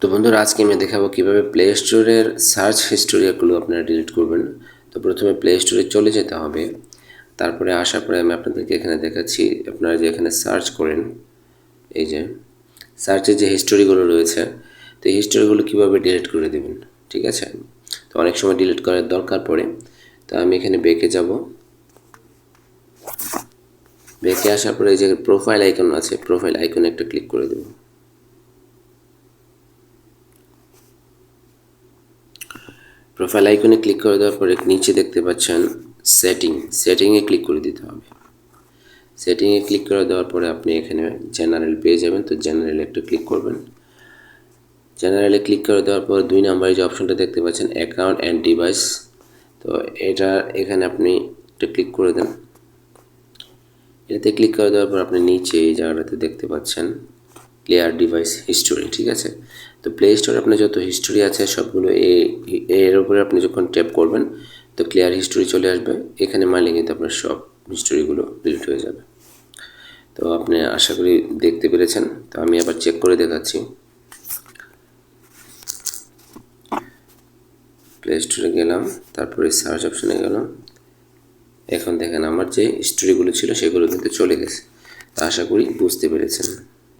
তো বন্ধুরা, আজকে আমি দেখাবো কিভাবে প্লে স্টোরের সার্চ হিস্টোরিয়াগুলো আপনারা ডিলিট করবেন। তো প্রথমে প্লে স্টোরে চলে যেতে হবে। তারপরে আসার পরে আমি আপনাদেরকে এখানে দেখাচ্ছি, আপনারা যে এখানে সার্চ করেন, এই যে সার্চের যে হিস্টোরিগুলো রয়েছে, তো এই হিস্টোরিগুলো কীভাবে ডিলিট করে দেবেন, ঠিক আছে। তো অনেক সময় ডিলিট করার দরকার পড়ে। তো আমি এখানে ব্যাকে যাব। ব্যাকে আসার পরে এই যে প্রোফাইল আইকন আছে, প্রোফাইল আইকনে একটা ক্লিক করে দেবো। প্রোফাইল আইকনে ক্লিক করে দেওয়ার পরে নিচে দেখতে পাচ্ছেন সেটিংয়ে ক্লিক করে দিতে হবে। সেটিংয়ে ক্লিক করে দেওয়ার পরে আপনি এখানে জেনারেল পেয়ে যাবেন। তো জেনারেলে একটু ক্লিক করবেন। জেনারেলে ক্লিক করে দেওয়ার পর 2 নম্বরে যে অপশনটা দেখতে পাচ্ছেন অ্যাকাউন্ট অ্যান্ড ডিভাইস, তো এটা এখানে আপনি একটু ক্লিক করে দেন। এটাতে ক্লিক করে দেওয়ার পর আপনি নিচে এই জায়গাটাতে দেখতে পাচ্ছেন ক্লিয়ার ডিভাইস হিস্টোরি, ঠিক আছে। তো প্লে স্টোরে আপনার যত হিস্টোরি আছে সবগুলো এর উপরে আপনি যখন ট্যাপ করবেন তো ক্লিয়ার হিস্টোরি চলে আসবে। এখানে মারলে কিন্তু আপনার সব হিস্টোরিগুলো ডিলিট হয়ে যাবে। তো আপনি আশা করি দেখতে পেরেছেন। তো আমি আবার চেক করে দেখাচ্ছি। প্লে স্টোরে গেলাম, তারপরে সার্চ অপশনে গেলাম। এখন দেখেন আমার যে হিস্টোরিগুলো ছিল সেগুলো কিন্তু চলে গেছে। তো আশা করি বুঝতে পেরেছেন।